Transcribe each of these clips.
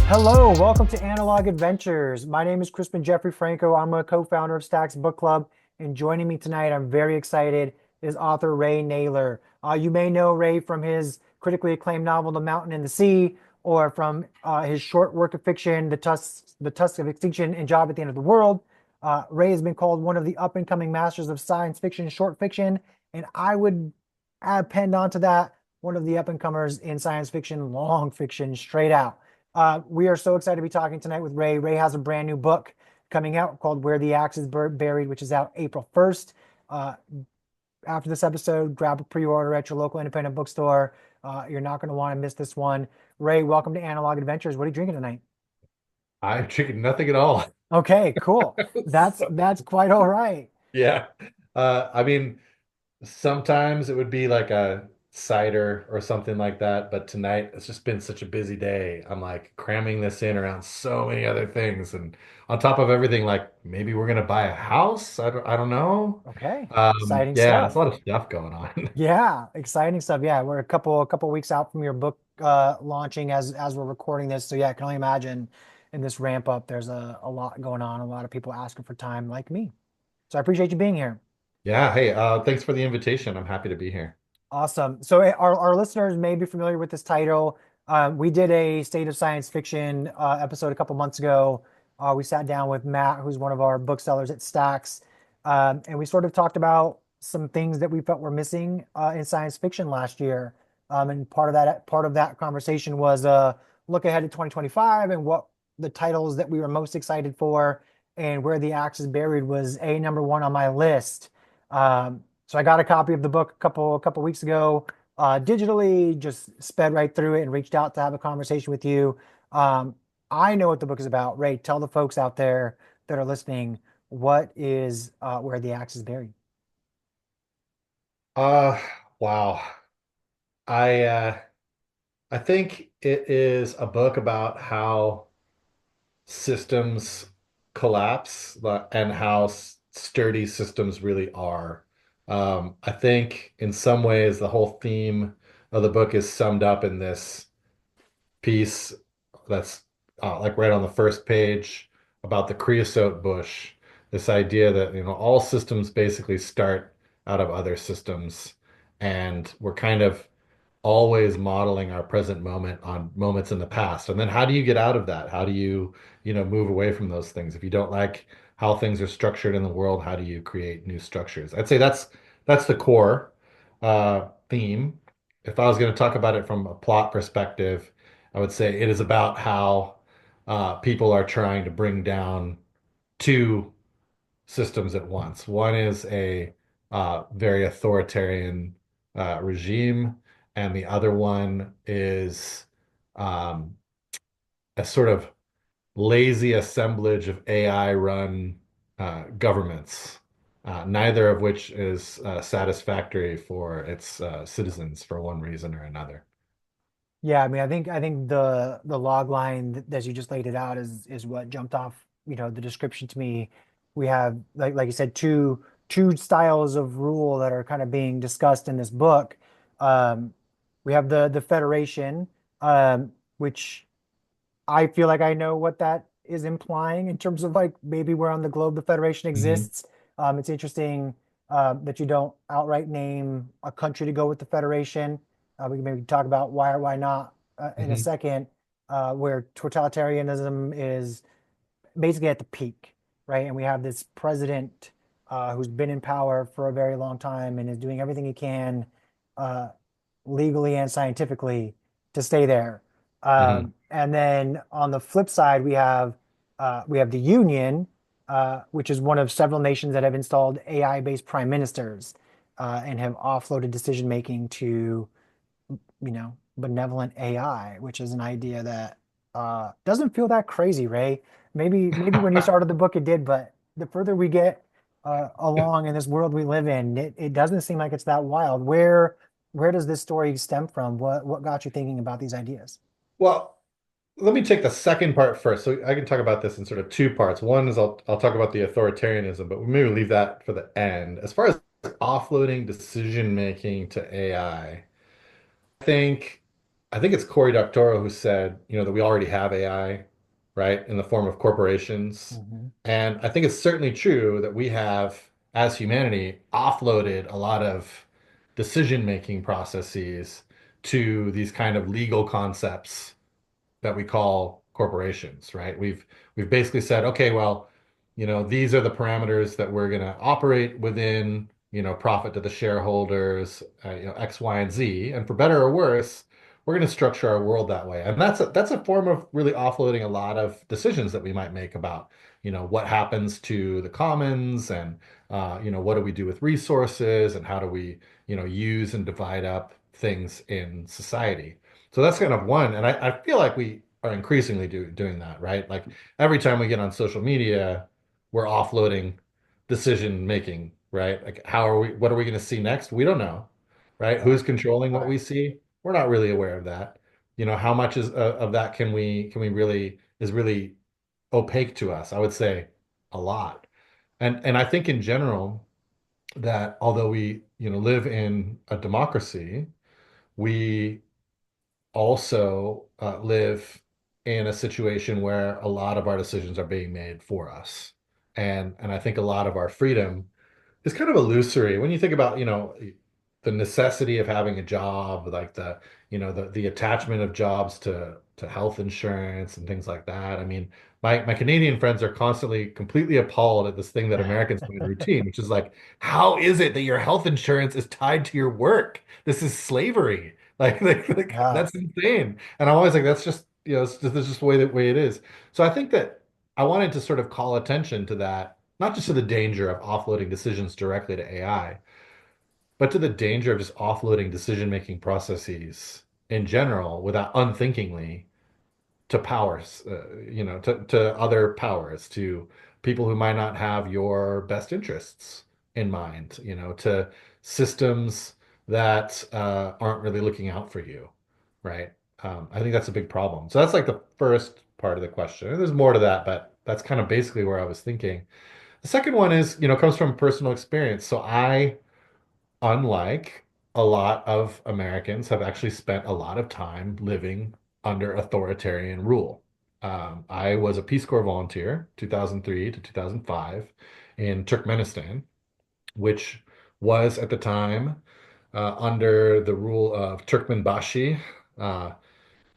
Hello, welcome to Analog Adventures. My name is Crispin Jeffrey Franco. I'm a co-founder of Stacks Book Club, and joining me tonight, I'm very excited, is author Ray Nayler. You may know Ray from his critically acclaimed novel, The Mountain and the Sea, or from his short work of fiction, The Tusk of Extinction and Job at the End of the World. Ray has been called one of the up-and-coming masters of science fiction, short fiction, and I would add penned onto that one of the up-and-comers in science fiction, long fiction, straight out. We are so excited to be talking tonight with Ray. Ray has a brand new book coming out called Where the Axe is Buried, which is out April 1st. Uh, After this episode, grab a pre-order at your local independent bookstore. You're not going to want to miss this one. Ray, welcome to Analog Adventures. What are you drinking tonight? I'm drinking nothing at all. Okay, cool. That's So, that's quite all right. yeah. I mean, sometimes it would be like a cider or something like that, but tonight it's just been such a busy day. I'm like cramming this in around so many other things. And on top of everything, like maybe we're gonna buy a house. I don't know. Okay, exciting Yeah, there's a stuff. lot of stuff going on. Yeah, exciting stuff. Yeah, we're a couple weeks out from your book launching as we're recording this. So yeah, I can only imagine in this ramp up, there's a lot going on, a lot of people asking for time like me. So I appreciate you being here. Yeah, hey, thanks for the invitation. I'm happy to be here. Awesome. So our listeners may be familiar with this title. We did a State of Science Fiction episode a couple months ago. We sat down with Matt, who's one of our booksellers at Stacks, and we sort of talked about some things that we felt were missing in science fiction last year. And part of that conversation was a look ahead to 2025 and what the titles that we were most excited for, and Where the Axe is Buried was a number one on my list. So I got a copy of the book a couple weeks ago, digitally, just sped right through it and reached out to have a conversation with you. Um, I know what the book is about. Ray, tell the folks out there that are listening, what is Where the Axe is Buried? Uh, wow. I uh I think it is a book about how systems collapse and how sturdy systems really are. I think in some ways the whole theme of the book is summed up in this piece that's like right on the first page about the creosote bush. This idea that, all systems basically start out of other systems, and we're kind of always modeling our present moment on moments in the past. And then how do you get out of that? How do you, move away from those things? If you don't like how things are structured in the world, how do you create new structures? I'd say that's the core theme. If I was going to talk about it from a plot perspective, I would say it is about how people are trying to bring down two systems at once. One is a very authoritarian regime, and the other one is um, a sort of lazy assemblage of AI run governments, neither of which is satisfactory for its citizens for one reason or another. Yeah, I mean, I think the log line as you just laid it out is what jumped off, the description to me. We have, like you said, two styles of rule that are kind of being discussed in this book. Um, we have the Federation, which I feel like I know what that is implying in terms of like maybe where on the globe the Federation Mhm. exists. It's interesting that you don't outright name a country to go with the Federation. We can maybe talk about why or why not in a Mhm. second, where totalitarianism is basically at the peak, right? And we have this president who's been in power for a very long time and is doing everything he can uh, legally and scientifically to stay there. Mhm. And then on the flip side, we have the Union, which is one of several nations that have installed AI-based prime ministers and have offloaded decision making to benevolent AI, which is an idea that doesn't feel that crazy, Ray. Maybe when you started the book it did, but the further we get along in this world we live in, it doesn't seem like it's that wild. Where does this story stem from? What got you thinking about these ideas? Well, let me take the second part first. So I can talk about this in sort of two parts. One is I'll talk about the authoritarianism, but we maybe leave that for the end. As far as offloading decision making to AI, I think. I think it's Cory Doctorow who said, that we already have AI, right, in the form of corporations. Hmm. And I think it's certainly true that we have, as humanity, offloaded a lot of decision-making processes to these kind of legal concepts that we call corporations, right? We've basically said, okay, well, these are the parameters that we're going to operate within, profit to the shareholders, X, Y, and Z. And for better or worse, we're going to structure our world that way. And that's a form of really offloading a lot of decisions that we might make about, what happens to the commons and what do we do with resources and how do we, use and divide up things in society. So that's kind of one. And I feel like we are increasingly doing that, right? Like every time we get on social media, we're offloading decision making, right? Like what are we going to see next? We don't know, right? Yeah. Who's controlling what Right. we see? We're not really aware of that. How much of that can we really is really opaque to us? I would say a lot. And I think in general that although we, live in a democracy, we also live in a situation where a lot of our decisions are being made for us. And I think a lot of our freedom is kind of illusory when you think about, the necessity of having a job, like the attachment of jobs to health insurance and things like that. I mean, my Canadian friends are constantly completely appalled at this thing that Americans find routine, which is like, how is it that your health insurance is tied to your work? This is slavery. Like Yeah. that's insane. And I'm always like, that's just, that's just the way it is. So I think that I wanted to sort of call attention to that, not just to the danger of offloading decisions directly to AI, but to the danger of just offloading decision-making processes in general without unthinkingly to powers, to other powers, to people who might not have your best interests in mind, to systems that aren't really looking out for you, right? I think that's a big problem. So that's like the first part of the question. And there's more to that, but that's kind of basically where I was thinking. The second one is, comes from personal experience. So unlike a lot of Americans, have actually spent a lot of time living under authoritarian rule. I was a Peace Corps volunteer, 2003 to 2005, in Turkmenistan, which was at the time under the rule of Turkmenbashi, uh,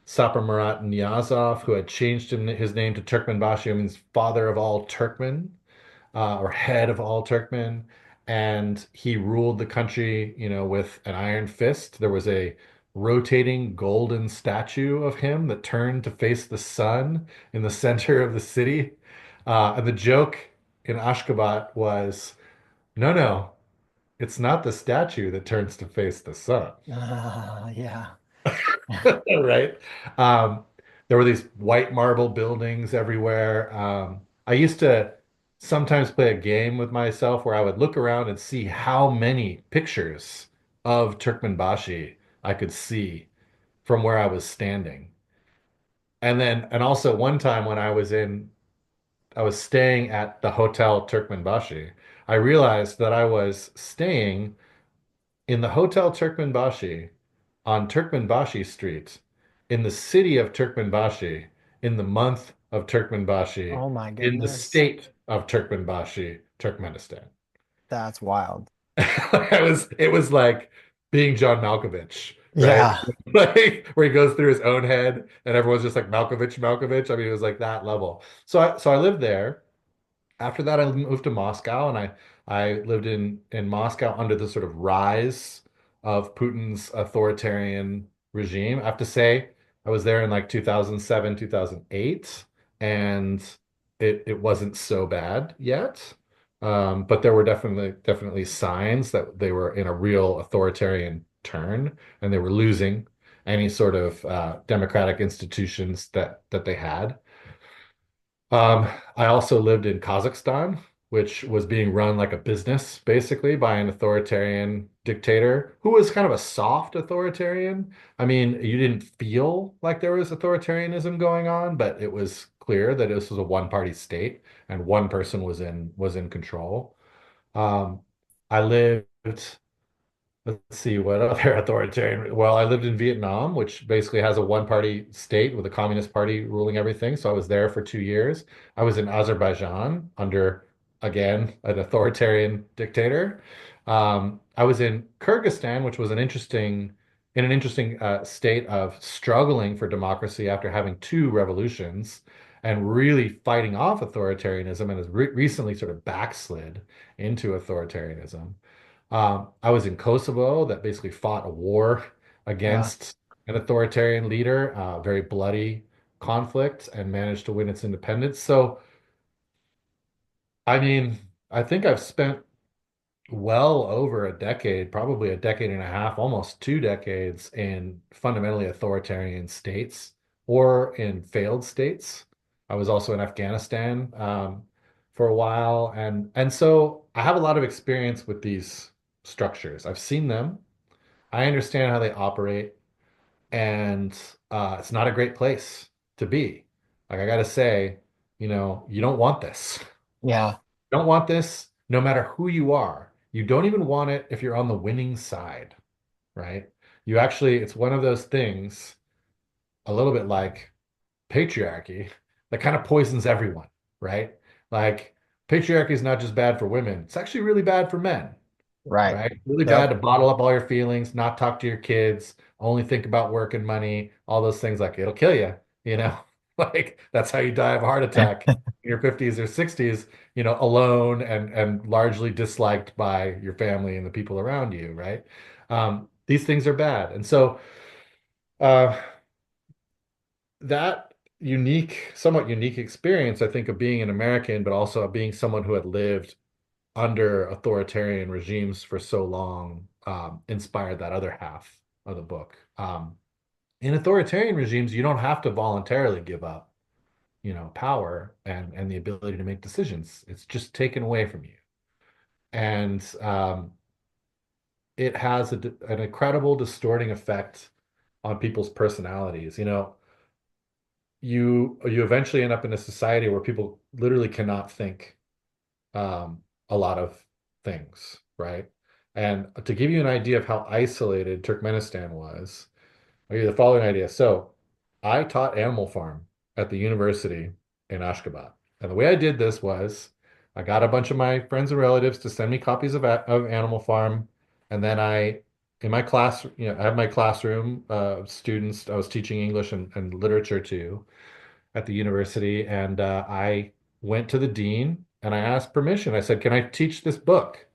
Sapir Murat Niyazov, who had changed his name to Turkmenbashi, means father of all Turkmen or head of all Turkmen, and he ruled the country, with an iron fist. There was a rotating golden statue of him that turned to face the sun in the center of the city. And the joke in Ashgabat was, no, no, it's not the statue that turns to face the sun. Yeah. Right? Um, there were these white marble buildings everywhere. I used to sometimes play a game with myself where I would look around and see how many pictures of Turkmenbashi I could see from where I was standing. And also one time when I was staying at the Hotel Turkmenbashi, I realized that I was staying in the Hotel Turkmenbashi on Turkmenbashi Street in the city of Turkmenbashi in the month of Turkmenbashi Oh my in the goodness. state of Turkmenbashi, Turkmenistan. That's wild. It was like being John Malkovich, right? Yeah. Like where he goes through his own head and everyone's just like Malkovich, Malkovich. I mean, it was like that level. So I lived there. After that, I moved to Moscow, and I lived in Moscow under the sort of rise of Putin's authoritarian regime. I have to say, I was there in like 2007, 2008, and it wasn't so bad yet. But there were definitely signs that they were in a real authoritarian turn, and they were losing any sort of democratic institutions that they had. I also lived in Kazakhstan, which was being run like a business, basically, by an authoritarian dictator who was kind of a soft authoritarian. I mean, you didn't feel like there was authoritarianism going on, but it was clear that this was a one-party state and one person was in control. Um, I lived Let's see what other authoritarian. Well, I lived in Vietnam, which basically has a one-party state with a communist party ruling everything. So I was there for 2 years. I was in Azerbaijan under, again, an authoritarian dictator. I was in Kyrgyzstan, which was in an interesting state of struggling for democracy after having two revolutions and really fighting off authoritarianism, and has recently sort of backslid into authoritarianism. I was in Kosovo that basically fought a war Yeah. against an authoritarian leader, very bloody conflict, and managed to win its independence. So, I mean, I think I've spent well over a decade, probably a decade and a half, almost 2 decades in fundamentally authoritarian states or in failed states. I was also in Afghanistan for a while, and so I have a lot of experience with these structures. I've seen them. I understand how they operate, and it's not a great place to be. Like I gotta say, you don't want this. Yeah. Don't want this no matter who you are. You don't even want it if you're on the winning side, right? It's one of those things, a little bit like patriarchy, that kind of poisons everyone, right? Like patriarchy is not just bad for women, it's actually really bad for men, Right. right? Really bad Yep. to bottle up all your feelings, not talk to your kids, only think about work and money, all those things. Like it'll kill you, you know? Like that's how you die of a heart attack in your 50s or 60s, alone and largely disliked by your family and the people around you, right? These things are bad. And so uh, that somewhat unique experience, I think, of being an American, but also of being someone who had lived under authoritarian regimes for so long, inspired that other half of the book. In authoritarian regimes, you don't have to voluntarily give up, power and the ability to make decisions. It's just taken away from you, and it has an incredible distorting effect on people's personalities. You eventually end up in a society where people literally cannot think a lot of things, right? And to give you an idea of how isolated Turkmenistan was, I'll give you the following idea. So I taught Animal Farm at the university in Ashgabat. And the way I did this was I got a bunch of my friends and relatives to send me copies of Animal Farm. And then in my class, I have my classroom students. I was teaching English and literature too at the university. And I went to the dean and I asked permission. I said, "Can I teach this book?"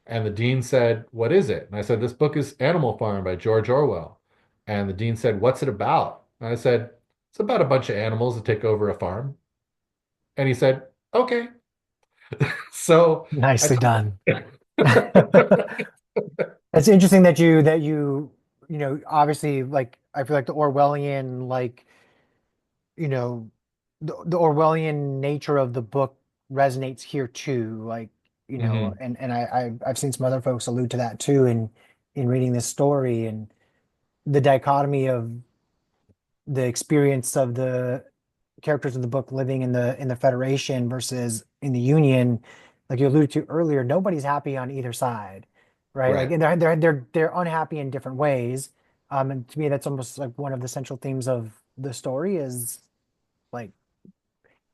And the dean said, "What is it?" And I said, "This book is Animal Farm by George Orwell." And the dean said, "What's it about?" And I said, "It's about a bunch of animals that take over a farm." And he said, "Okay." So I Nicely done. taught. It's interesting that you obviously like I feel like the Orwellian you know the Orwellian nature of the book resonates here too. Mhm, And I've seen some other folks allude to that too in reading this story and the dichotomy of the experience of the characters in the book living in the Federation versus in the Union, like you alluded to earlier, nobody's happy on either side, right? Like right. and they're unhappy in different ways. And to me, that's almost like one of the central themes of the story is like,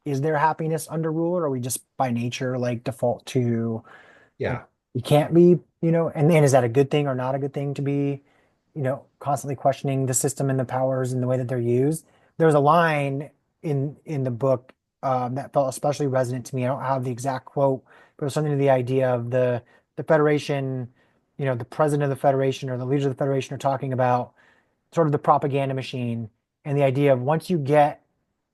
is there happiness under rule, or are we just by nature like default to like Yeah. you can't be, and is that a good thing or not a good thing to be, constantly questioning the system and the powers and the way that they're used. There's a line in the book that felt especially resonant to me. I don't have the exact quote, but it was something to the idea of the Federation, the president of the Federation or the leaders of the Federation are talking about sort of the propaganda machine and the idea of once you get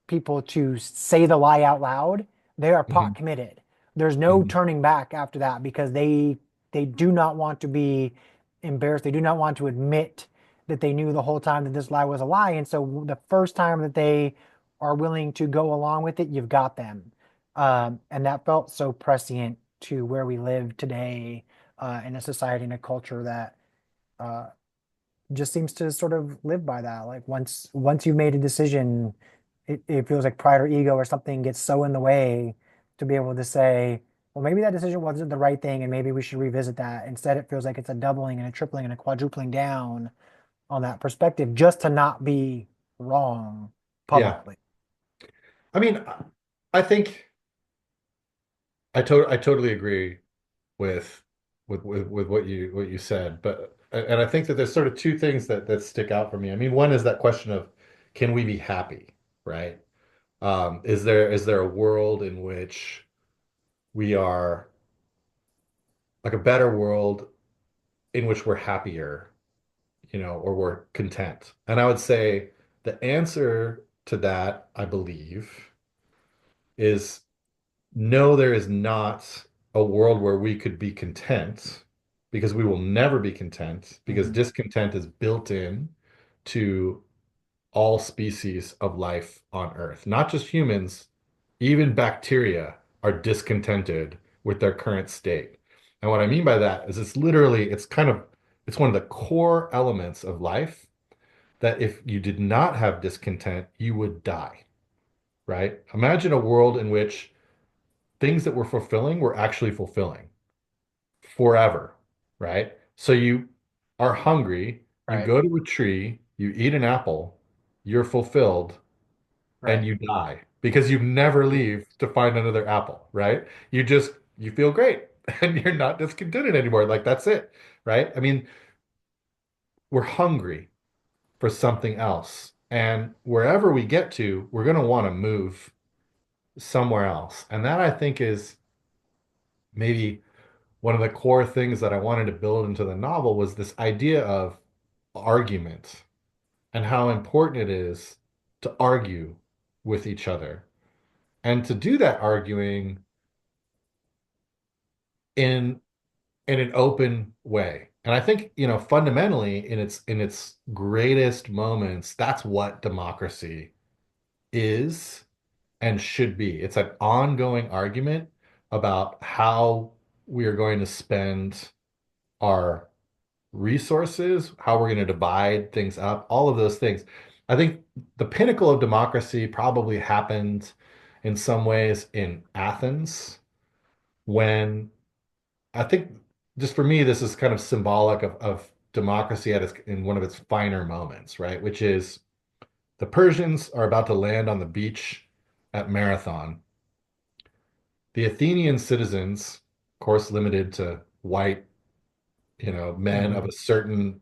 people to say the lie out loud, they are pot Mhm, committed. There's no mhm, turning back after that because they do not want to be embarrassed. They do not want to admit that they knew the whole time that this lie was a lie. And so the first time that they are willing to go along with it, you've got them. And that felt so prescient to where we live today in a society and a culture that uh, just seems to sort of live by that. Like once you've made a decision, it feels like pride or ego or something gets so in the way to be able to say, well, maybe that decision wasn't the right thing, and maybe we should revisit that. Instead, it feels like it's a doubling and a tripling and a quadrupling down on that perspective just to not be wrong Yeah. publicly. I mean, I think I totally agree with with what you said, but and I think that there's sort of two things that stick out for me. I mean, one is that question of can we be happy, right? Is there a world in which we are like a better world in which we're happier, or we're content? And I would say the answer to that, I believe, is no, there is not a world where we could be content because we will never be content because Hmm. discontent is built in to all species of life on Earth, not just humans, even bacteria are discontented with their current state. And what I mean by that is it's one of the core elements of life that if you did not have discontent, you would die, right? Imagine a world in which things that were fulfilling were actually fulfilling forever, right? So you are hungry, you Right, go to a tree, you eat an apple, you're fulfilled, and right. you die because you never leave to find another apple, right? You feel great and you're not discontented anymore. Like that's it, right? I mean, we're hungry for something else. And wherever we get to, we're going to want to move somewhere else. And that I think is maybe one of the core things that I wanted to build into the novel was this idea of argument and how important it is to argue with each other and to do that arguing in an open way. And I think, fundamentally in its greatest moments, that's what democracy is and should be. It's an ongoing argument about how we are going to spend our resources, how we're going to divide things up, all of those things. I think the pinnacle of democracy probably happened in some ways in Athens when I think just for me, this is kind of symbolic of democracy in one of its finer moments, right? Which is the Persians are about to land on the beach at Marathon. The Athenian citizens, of course, limited to white, men of Hmm. a certain,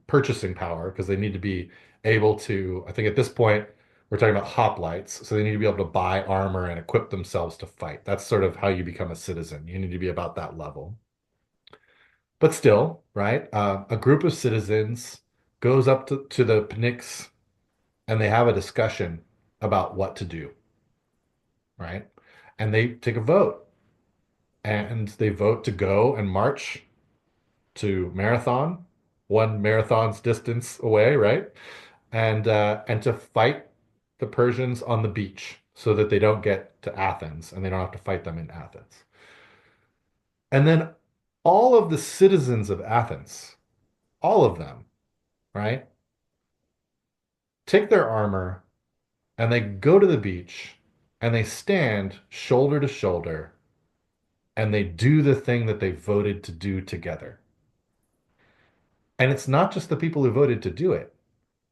purchasing power because they need to be able to, I think at this point, we're talking about hoplites. So they need to be able to buy armor and equip themselves to fight. That's sort of how you become a citizen. You need to be about that level. But still, right? A group of citizens goes up to the Pnyx and they have a discussion about what to do, right? And they take a vote and they vote to go and march to Marathon, one marathon's distance away, right? And to fight the Persians on the beach so that they don't get to Athens and they don't have to fight them in Athens. And then all of the citizens of Athens, all of them, right, take their armor and they go to the beach and they stand shoulder to shoulder and they do the thing that they voted to do together. And it's not just the people who voted to do it,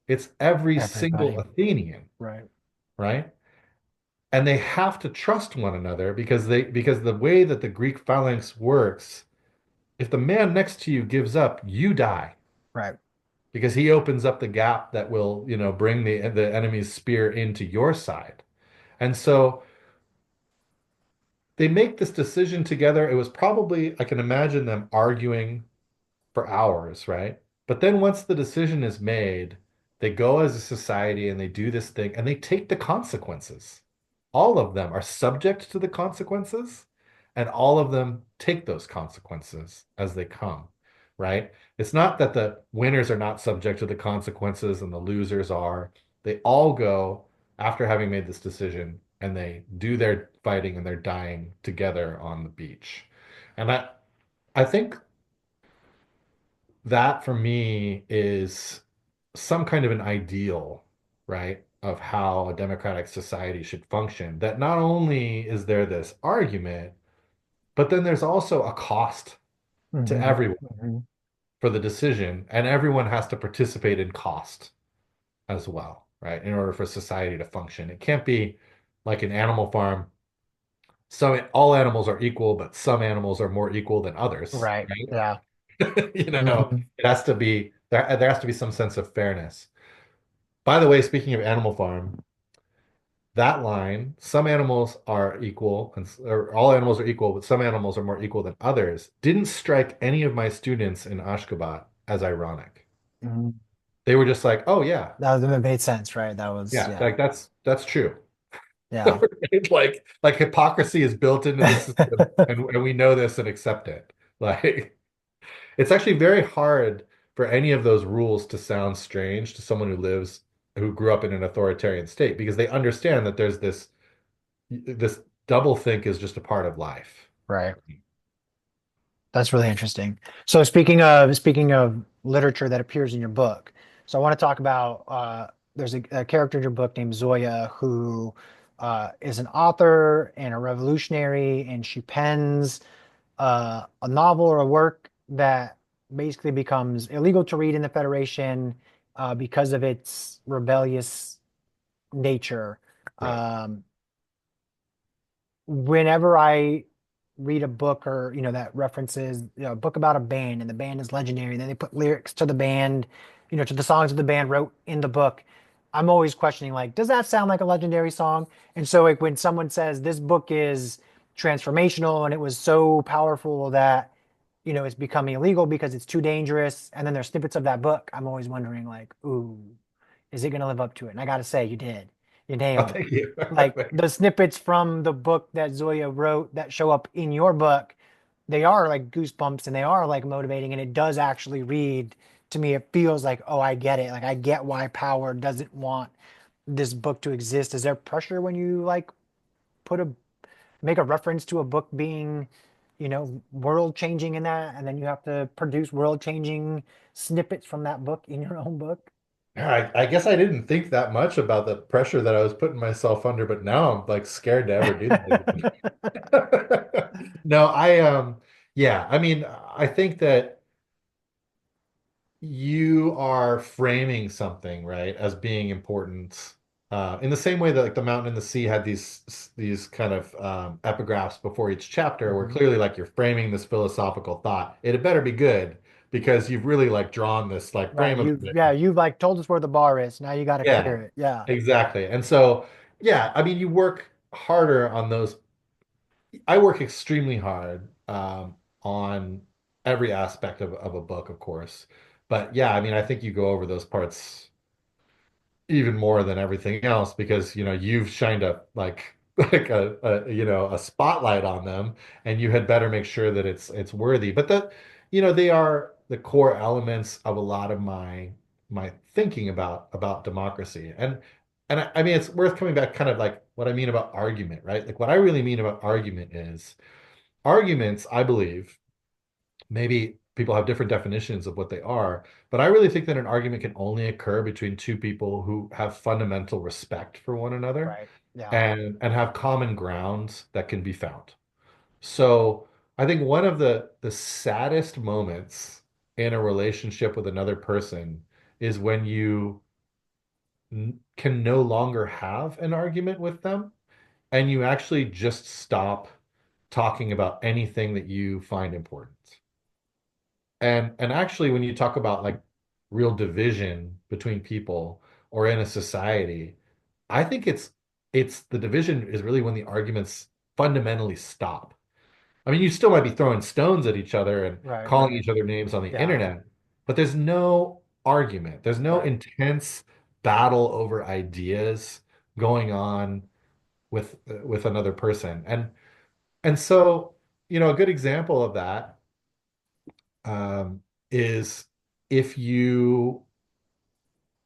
it's every single Everybody. Athenian, Right, right? And they have to trust one another because the way that the Greek phalanx works, if the man next to you gives up, you die right. because he opens up the gap that will, bring the enemy's spear into your side. And so they make this decision together. It was probably, I can imagine them arguing for hours, right? But then once the decision is made, they go as a society and they do this thing and they take the consequences. All of them are subject to the consequences, and all of them take those consequences as they come, right? It's not that the winners are not subject to the consequences and the losers are. They all go after having made this decision and they do their fighting and they're dying together on the beach. And I think that for me is some kind of an ideal, right, of how a democratic society should function. That not only is there this argument, But then there's also a cost to Hmm. everyone Hmm. for the decision, and everyone has to participate in cost as well, right? In order for society to function. It can't be like an animal farm. All animals are equal, but some animals are more equal than others, Right. right? Yeah. You know, Hmm. it has to be there has to be some sense of fairness. By the way, speaking of Animal Farm, that line, some animals are equal, or all animals are equal, but some animals are more equal than others, didn't strike any of my students in Ashgabat as ironic. Hmm. They were just like, "Oh yeah, That made sense, right? That was, yeah, yeah. like that's true." Yeah. Like hypocrisy is built into the system, and we know this and accept it. Like it's actually very hard for any of those rules to sound strange to someone who grew up in an authoritarian state because they understand that there's this double think is just a part of life. Right. That's really interesting. So speaking of literature that appears in your book, so I want to talk about there's a character in your book named Zoya who is an author and a revolutionary, and she pens a novel or a work that basically becomes illegal to read in the Federation because of its rebellious nature. Right. Um, Whenever I read a book or that references a book about a band and the band is legendary, and then they put lyrics to the band, to the songs of the band wrote in the book, I'm always questioning like, does that sound like a legendary song? And so like when someone says this book is transformational and it was so powerful that it's becoming illegal because it's too dangerous, and then there's snippets of that book, I'm always wondering like, ooh, is it going to live up to it? And I got to say, you did. You Oh, nailed it. thank you. Like the snippets from the book that Zoya wrote that show up in your book, they are like goosebumps and they are like motivating. And it does actually read to me, it feels like, oh, I get it. Like I get why Power doesn't want this book to exist. Is there pressure when you like put a make a reference to a book being, world changing in that, and then you have to produce world changing snippets from that book in your own book? I guess I didn't think that much about the pressure that I was putting myself under, but now I'm like scared to ever do that again. No, yeah, I mean, I think that you are framing something, right, as being important. In the same way that like the mountain and the sea had these kind of epigraphs before each chapter, where Mhm. clearly like you're framing this philosophical thought. It had better be good because you've really like drawn this like Right. frame of You've, it. yeah, you've like told us where the bar is. Now you got to Yeah, clear it. Yeah. exactly. And so, yeah, I mean, you work harder on those. I work extremely hard on every aspect of a book, of course. But yeah, I mean, I think you go over those parts even more than everything else because you've shined a like a spotlight on them, and you had better make sure that it's worthy. But they are the core elements of a lot of my thinking about democracy. And I mean it's worth coming back kind of like what I mean about argument, right? Like what I really mean about argument is arguments, I believe, maybe people have different definitions of what they are, but I really think that an argument can only occur between two people who have fundamental respect for one another Right. Yeah. and have common grounds that can be found. So I think one of the saddest moments in a relationship with another person is when you can no longer have an argument with them and you actually just stop talking about anything that you find important. And actually, when you talk about like real division between people or in a society, I think it's the division is really when the arguments fundamentally stop. I mean, you still might be throwing stones at each other and Right. calling Right. each other names on the Yeah. internet, but there's no argument. There's no Right. intense battle over ideas going on with another person. And so, a good example of that is if you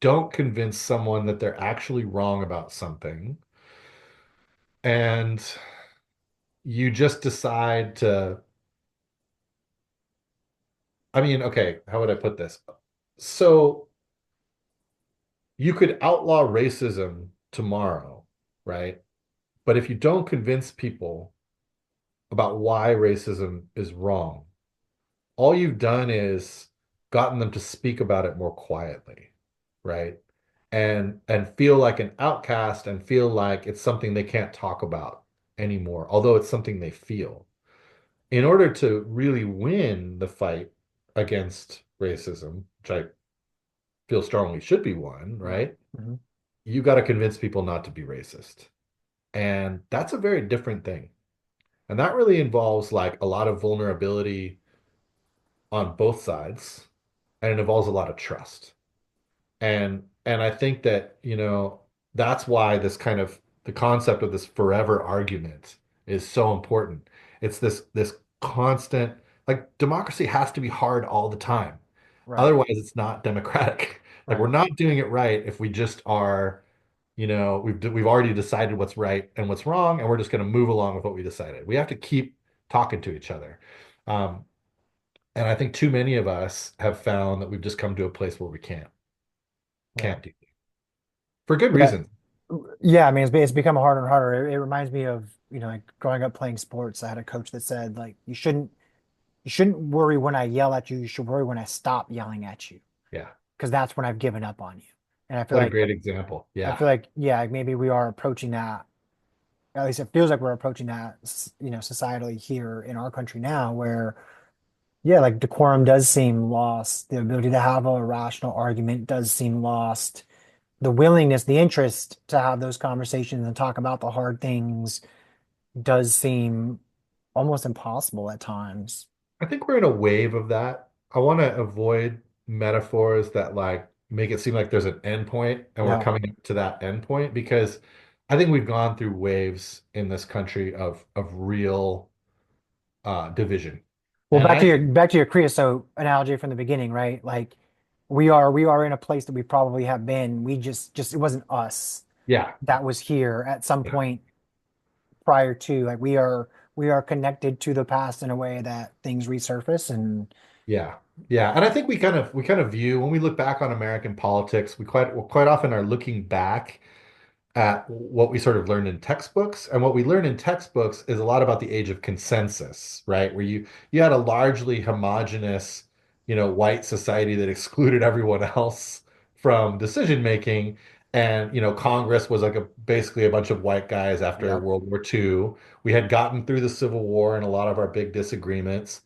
don't convince someone that they're actually wrong about something and you just decide to, I mean, okay, how would I put this? So you could outlaw racism tomorrow, right? But if you don't convince people about why racism is wrong, all you've done is gotten them to speak about it more quietly, right? And feel like an outcast and feel like it's something they can't talk about anymore, although it's something they feel. In order to really win the fight against racism, which I feel strongly should be won, Right. right? Hmm. You got to convince people not to be racist. And that's a very different thing. And that really involves like a lot of vulnerability on both sides, and it involves a lot of trust. And I think that, that's why this kind of the concept of this forever argument is so important. It's this constant, like democracy has to be hard all the time. Right. Otherwise, it's not democratic. Like we're Right. not doing it right if we just are, we've already decided what's right and what's wrong, and we're just going to move along with what we decided. We have to keep talking to each other. Um, and I think too many of us have found that we've just come to a place where we Yeah. can't do it for good Yeah. reason. Yeah. I mean, it's become harder and harder. It reminds me of, like growing up playing sports. I had a coach that said, like, you shouldn't worry when I yell at you. You should worry when I stop yelling at you, Yeah. because that's when I've given up on you. And What a great example. I Yeah. feel like, yeah, like maybe we are approaching that. At least it feels like we're approaching that, societally here in our country now, where, yeah, like decorum does seem lost. The ability to have a rational argument does seem lost. The willingness, the interest to have those conversations and talk about the hard things does seem almost impossible at times. I think we're in a wave of that. I want to avoid metaphors that like make it seem like there's an end point and we're Yeah. coming to that end point because I think we've gone through waves in this country of real division. Well, And back to I your creosote analogy from the beginning, right? Like we are in a place that we probably have been. We just it wasn't us yeah, that was here at some yeah. point prior to, like, we are connected to the past in a way that things resurface. And Yeah. Yeah. And I think we kind of view when we look back on American politics, we quite often are looking back at what we sort of learned in textbooks. And what we learn in textbooks is a lot about the age of consensus, right? Where you had a largely homogenous, white society that excluded everyone else from decision making. And, Congress was like basically a bunch of white guys after yeah, World War II. We had gotten through the Civil War and a lot of our big disagreements.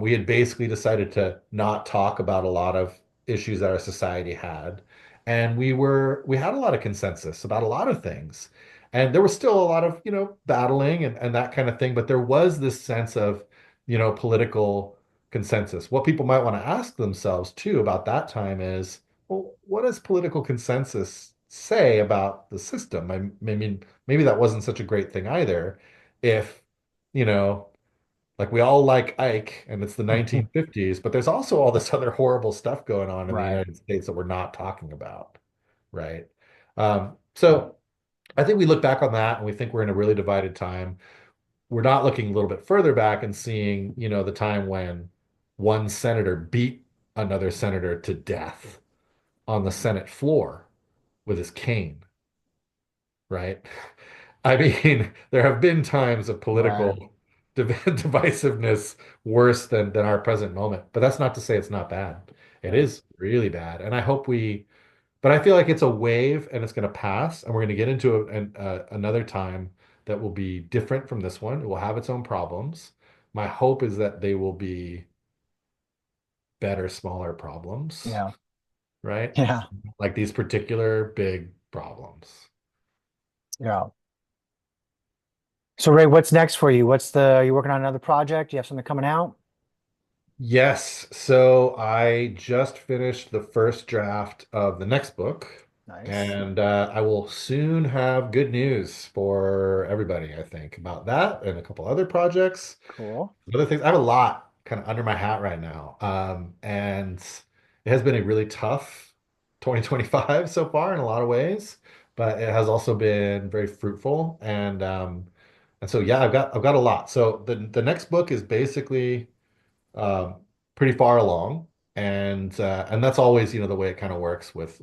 We had basically decided to not talk about a lot of issues that our society had, and we had a lot of consensus about a lot of things, and there was still a lot of battling and that kind of thing, but there was this sense of political consensus. What people might want to ask themselves too about that time is, well, what does political consensus say about the system? I mean, maybe that wasn't such a great thing either if you know like we all like Ike and it's the 1950s, but there's also all this other horrible stuff going on in the right. United States that we're not talking about, right? So I think we look back on that and we think we're in a really divided time. We're not looking a little bit further back and seeing, the time when one senator beat another senator to death on the Senate floor with his cane, right? I mean, there have been times of Right. political divisiveness worse than our present moment, but that's not to say it's not bad. It Yeah. is really bad, and but I feel like it's a wave and it's going to pass, and we're going to get into another time that will be different from this one. It will have its own problems. My hope is that they will be better, smaller problems, Yeah. right? Yeah. Like these particular big problems. Yeah. So Ray, what's next for you? You working on another project? You have something coming out? Yes, so I just finished the first draft of the next book, Nice. and I will soon have good news for everybody, I think, about that and a couple other projects. Cool. Other things, I have a lot kind of under my hat right now. And it has been a really tough 2025 so far in a lot of ways, but it has also been very fruitful. And so yeah, I've got a lot. So the next book is basically um, pretty far along, and that's always the way it kind of works with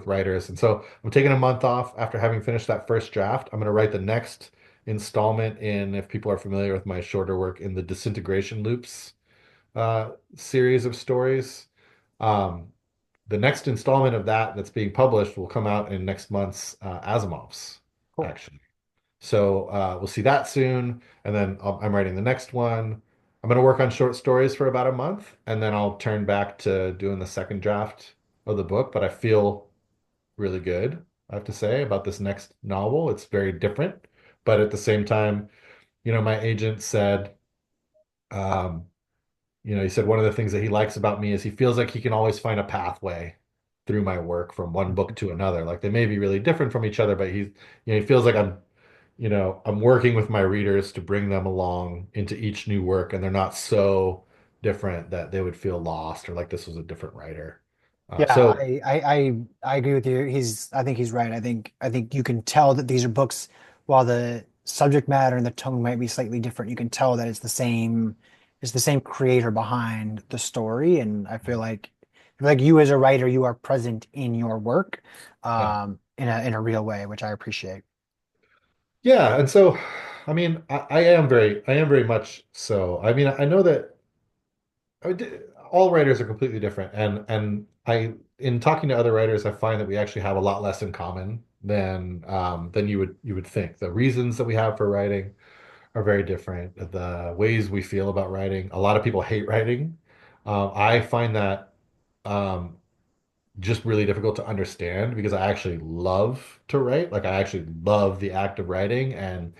writers. And so I'm taking a month off after having finished that first draft. I'm going to write the next installment in, if people are familiar with my shorter work, in the Disintegration Loops series of stories. Um, the next installment of that that's being published will come out in next month's Asimov's, Cool. actually. So we'll see that soon. And then I'm writing the next one. I'm going to work on short stories for about a month, and then I'll turn back to doing the second draft of the book. But I feel really good, I have to say, about this next novel. It's very different, but at the same time, my agent said, um, he said one of the things that he likes about me is he feels like he can always find a pathway through my work from one book Mhm. to another. Like they may be really different from each other, but he feels like I'm working with my readers to bring them along into each new work, and they're not so different that they would feel lost or like this was a different writer. Yeah, So I agree with you. I think he's right. I think you can tell that these are books, while the subject matter and the tone might be slightly different, you can tell that it's the same creator behind the story. And I feel like you as a writer, you are present in your work, yeah, in a real way, which I appreciate. yeah, and so I am very much so. I mean, I know that all writers are completely different, and I in talking to other writers, I find that we actually have a lot less in common than you would think. The reasons that we have for writing are very different. The ways we feel about writing. A lot of people hate writing. I find that um, just really difficult to understand because I actually love to write. Like I actually love the act of writing, and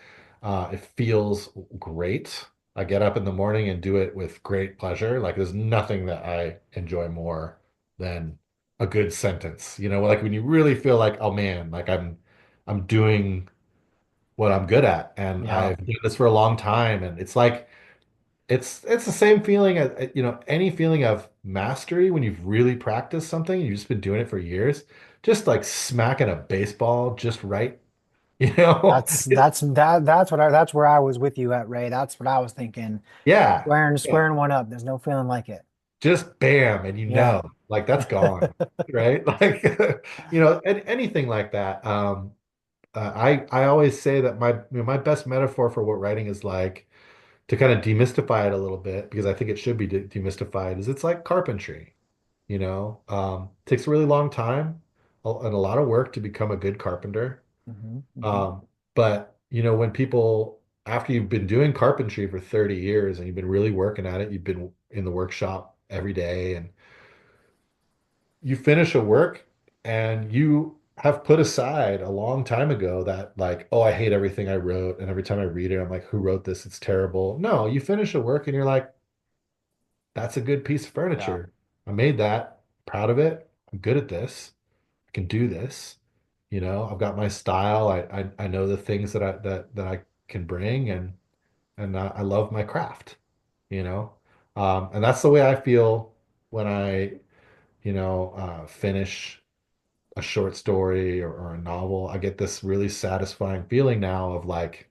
it feels great. I get up in the morning and do it with great pleasure. Like there's nothing that I enjoy more than a good sentence. Like when you really feel like, oh man, like I'm doing what I'm good at, and Yeah, I've done this for a long time, and it's like it's the same feeling as any feeling of mastery when you've really practiced something, you've just been doing it for years, just like smacking a baseball just right, you know? that's where I was with you at, Ray. That's what I was thinking. Yeah. Yeah. Squaring one up. There's no feeling like it. Just bam, and Yeah. like that's gone, right? Like anything like that. I always say that my best metaphor for what writing is like, to kind of demystify it a little bit, because I think it should be demystified, is it's like carpentry. Takes a really long time and a lot of work to become a good carpenter. Hmm. Hmm. But when people, after you've been doing carpentry for 30 years and you've been really working at it, you've been in the workshop every day, and you finish a work and you have put aside a long time ago that, like, oh, I hate everything I wrote, and every time I read it I'm like, who wrote this? It's terrible. No, you finish a work and you're like, that's a good piece of Yeah. furniture. I made that, proud of it. I'm good at this. I can do this. I've got my style. I know the things that I can bring, and I love my craft, you know. And that's the way I feel when I, finish a short story or a novel. I get this really satisfying feeling now of like,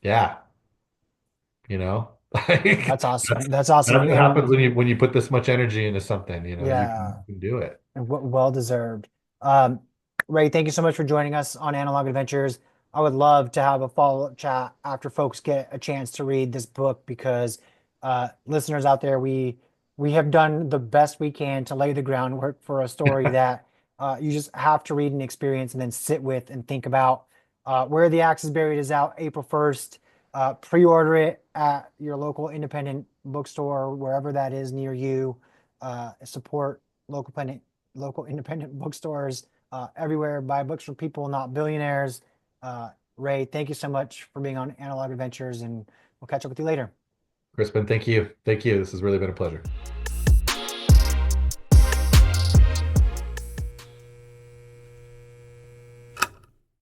yeah, like That's awesome. that's That's awesome. that's what happens when you put this much energy into something, you Yeah, can do it. and well deserved. Um, Ray, thank you so much for joining us on Analog Adventures. I would love to have a follow-up chat after folks get a chance to read this book because listeners out there, we have done the best we can to lay the groundwork for a story that you just have to read and experience and then sit with and think about. Where the Axe is Buried is out April 1st. Pre-order it at your local independent bookstore, wherever that is near you. Support local independent bookstores everywhere. Buy books for people, not billionaires. Ray, thank you so much for being on Analog Adventures, and we'll catch up with you later. Crispin, thank you. Thank you. This has really been a pleasure.